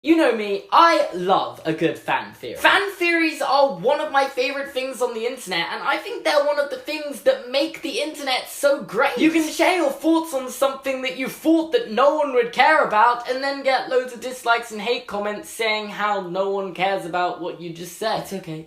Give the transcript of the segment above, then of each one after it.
You know me, I love a good fan theory. Fan theories are one of my favourite things on the internet, and I think they're one of the things that make the internet so great. You can share your thoughts on something that you thought that no one would care about, and then get loads of dislikes and hate comments saying how no one cares about what you just said.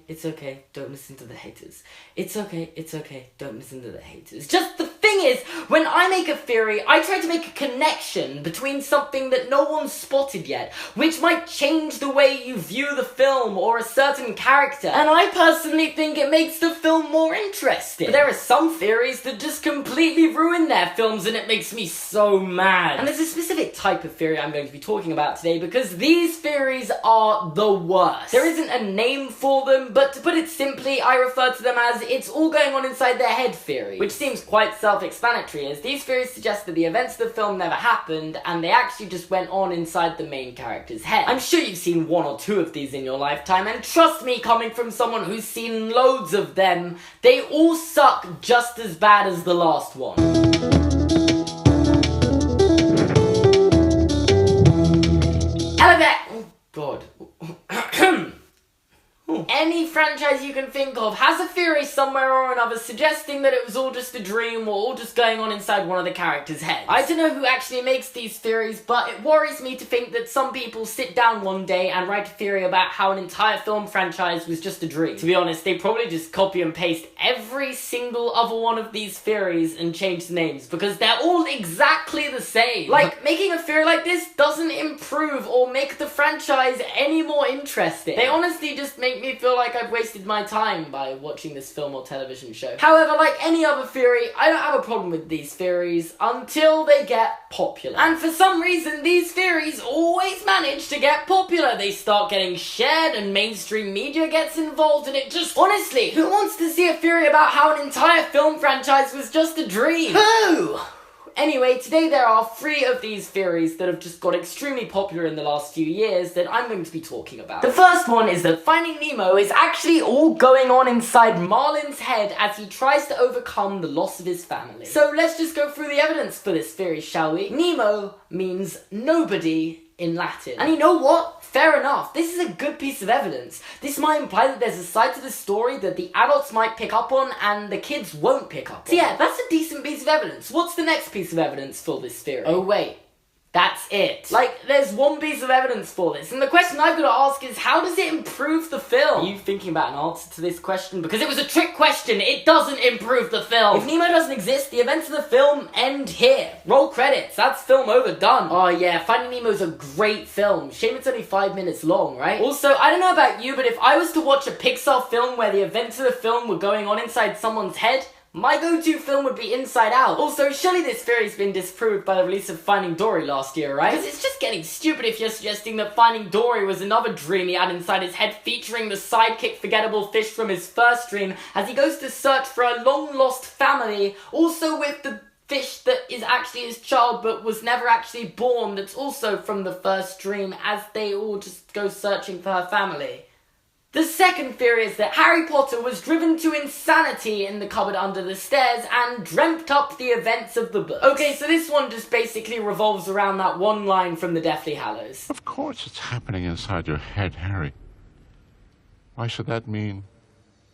It's okay, don't listen to the haters. It's okay, don't listen to the haters. Just the thing is, when I make a theory, I try to make a connection between something that no one's spotted yet, which might change the way you view the film or a certain character, and I personally think it makes the film more interesting. But there are some theories that just completely ruin their films, and it makes me so mad. And there's a specific type of theory I'm going to be talking about today, because these theories are the worst. There isn't a name for them, but to put it simply, I refer to them as it's all going on inside their head theory, which seems quite self-explanatory, as these theories suggest that the events of the film never happened, and they actually just went on inside the main character's head. I'm sure you've seen one or two of these in your lifetime, and trust me, coming from someone who's seen loads of them, they all suck just as bad as the last one. Oh God. Any franchise you can think of has a theory somewhere or another suggesting that it was all just a dream or all just going on inside one of the characters' heads. I don't know who actually makes these theories, but it worries me to think that some people sit down one day and write a theory about how an entire film franchise was just a dream. To be honest, they probably just copy and paste every single other one of these theories and change the names, because they're all exactly the same. Like, making a theory like this doesn't improve or make the franchise any more interesting. They honestly just make me feel like I've wasted my time by watching this film or television show. However, like any other theory, I don't have a problem with these theories until they get popular. And for some reason, these theories always manage to get popular. They start getting shared and mainstream media gets involved, and it just... Honestly, who wants to see a theory about how an entire film franchise was just a dream? Who? Anyway, today there are 3 of these theories that have just got extremely popular in the last few years that I'm going to be talking about. The first one is that Finding Nemo is actually all going on inside Marlin's head as he tries to overcome the loss of his family. So let's just go through the evidence for this theory, shall we? Nemo means nobody in Latin. And you know what? Fair enough. This is a good piece of evidence. This might imply that there's a side to the story that the adults might pick up on and the kids won't pick up on. So yeah, that's a decent piece of evidence. What's the next piece of evidence for this theory? Oh wait. That's it. Like, there's one piece of evidence for this, and the question I've got to ask is, how does it improve the film? Are you thinking about an answer to this question? Because it was a trick question. It doesn't improve the film. If Nemo doesn't exist, the events of the film end here. Roll credits. That's film over, done. Oh yeah, Finding Nemo's a great film. Shame it's only 5 minutes long, right? Also, I don't know about you, but if I was to watch a Pixar film where the events of the film were going on inside someone's head, my go-to film would be Inside Out. Also, surely this theory's been disproved by the release of Finding Dory last year, right? Because it's just getting stupid if you're suggesting that Finding Dory was another dream he had inside his head, featuring the sidekick forgettable fish from his first dream as he goes to search for a long-lost family, also with the fish that is actually his child but was never actually born, that's also from the first dream, as they all just go searching for her family. The second theory is that Harry Potter was driven to insanity in the cupboard under the stairs and dreamt up the events of the book. Okay, so this one just basically revolves around that one line from the Deathly Hallows. Of course it's happening inside your head, Harry. Why should that mean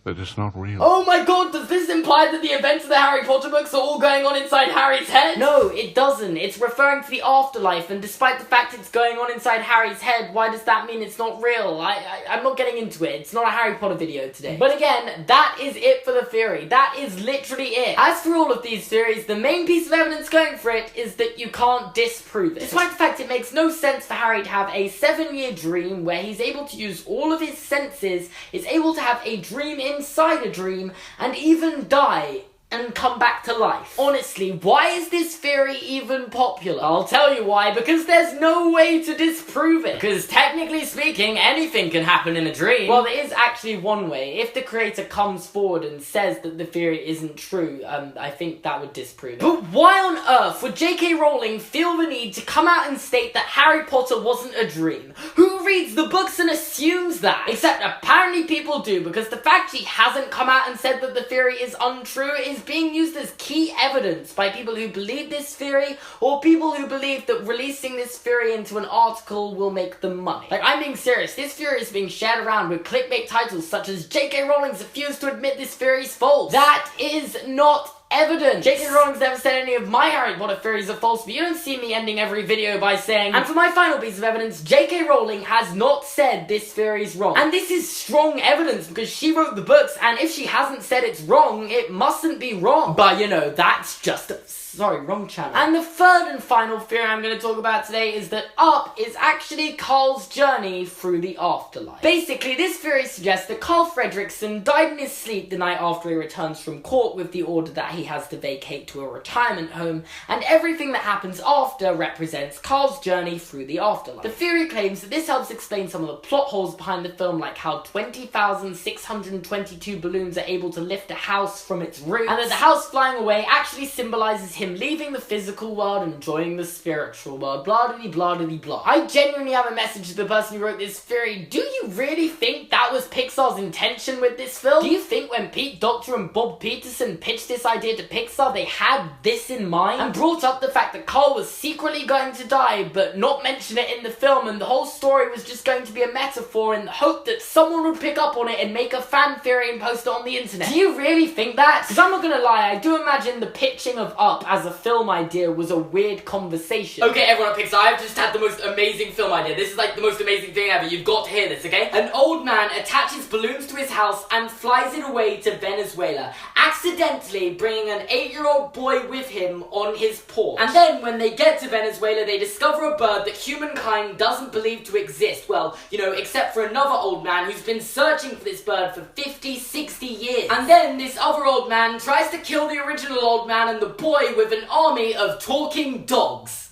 that it's not real? Oh my god, does this imply that the events of the Harry Potter books are all going on inside Harry's head? No, it doesn't. It's referring to the afterlife, and despite the fact it's going on inside Harry's head, why does that mean it's not real? I'm not getting into it. It's not a Harry Potter video today. But again, that is it for the theory. That is literally it. As for all of these theories, the main piece of evidence going for it is that you can't disprove it. Despite the fact it makes no sense for Harry to have a 7-year dream where he's able to use all of his senses, is able to have a dream inside a dream, and even die and come back to life. Honestly, why is this theory even popular? I'll tell you why, because there's no way to disprove it. Because technically speaking, anything can happen in a dream. Well, there is actually one way. If the creator comes forward and says that the theory isn't true, I think that would disprove it. But why on earth would J.K. Rowling feel the need to come out and state that Harry Potter wasn't a dream? Who reads the books and assumes that. Except apparently people do, because the fact she hasn't come out and said that the theory is untrue is being used as key evidence by people who believe this theory, or people who believe that releasing this theory into an article will make them money. Like, I'm being serious, this theory is being shared around with clickbait titles such as J.K. Rowling's refused to admit this theory is false. That is not evidence. J.K. Rowling's never said any of my Harry Potter theories are false, but you don't see me ending every video by saying, and for my final piece of evidence, J.K. Rowling has not said this theory is wrong. And this is strong evidence because she wrote the books, and if she hasn't said it's wrong, it mustn't be wrong. But you know, that's just sorry, wrong channel. And the third and final theory I'm going to talk about today is that Up is actually Carl's journey through the afterlife. Basically, this theory suggests that Carl Fredricksen died in his sleep the night after he returns from court with the order that he has to vacate to a retirement home, and everything that happens after represents Carl's journey through the afterlife. The theory claims that this helps explain some of the plot holes behind the film, like how 20,622 balloons are able to lift a house from its roots, and that the house flying away actually symbolizes him leaving the physical world and joining the spiritual world, blah-diddy-blah-diddy-blah. I genuinely have a message to the person who wrote this theory. Do you really think that was Pixar's intention with this film? Do you think when Pete Docter and Bob Peterson pitched this idea to Pixar, they had this in mind? And brought up the fact that Carl was secretly going to die, but not mention it in the film, and the whole story was just going to be a metaphor in the hope that someone would pick up on it and make a fan theory and post it on the internet. Do you really think that? Because I'm not gonna lie, I do imagine the pitching of Up as a film idea was a weird conversation. Okay, everyone at Pixar, I've just had the most amazing film idea. This is like the most amazing thing ever. You've got to hear this, okay? An old man attaches balloons to his house and flies it away to Venezuela, accidentally bringing an 8-year-old boy with him on his porch. And then when they get to Venezuela, they discover a bird that humankind doesn't believe to exist. Well, you know, except for another old man who's been searching for this bird for 50, 60 years. And then this other old man tries to kill the original old man and the boy with an army of talking dogs.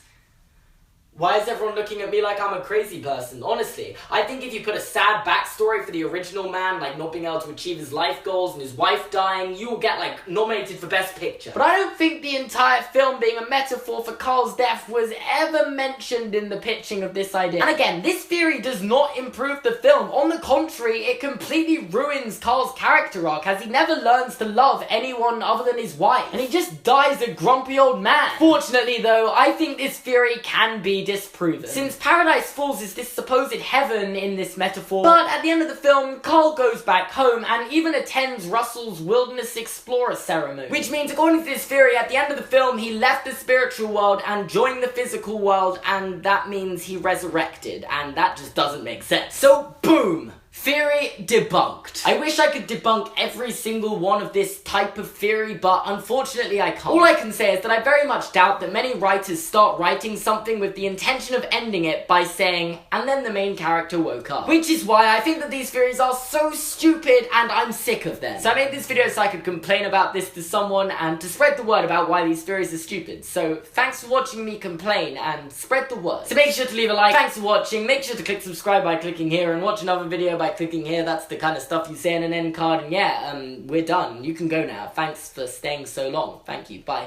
Why is everyone looking at me like I'm a crazy person? Honestly, I think if you put a sad backstory for the original man, like not being able to achieve his life goals and his wife dying, you will get, like, nominated for Best Picture. But I don't think the entire film being a metaphor for Carl's death was ever mentioned in the pitching of this idea. And again, this theory does not improve the film. On the contrary, it completely ruins Carl's character arc, as he never learns to love anyone other than his wife. And he just dies a grumpy old man. Fortunately, though, I think this theory can be disproven, since Paradise Falls is this supposed heaven in this metaphor. But at the end of the film, Carl goes back home and even attends Russell's Wilderness Explorer ceremony. Which means, according to this theory, at the end of the film, he left the spiritual world and joined the physical world, and that means he resurrected, and that just doesn't make sense. So, boom! Theory debunked. I wish I could debunk every single one of this type of theory, but unfortunately I can't. All I can say is that I very much doubt that many writers start writing something with the intention of ending it by saying, and then the main character woke up. Which is why I think that these theories are so stupid and I'm sick of them. So I made this video so I could complain about this to someone and to spread the word about why these theories are stupid. So thanks for watching me complain and spread the word. So make sure to leave a like. Thanks for watching. Make sure to click subscribe by clicking here and watch another video by clicking here. That's the kind of stuff you say in an end card, and yeah, we're done. You can go now. Thanks for staying so long. Thank you. Bye.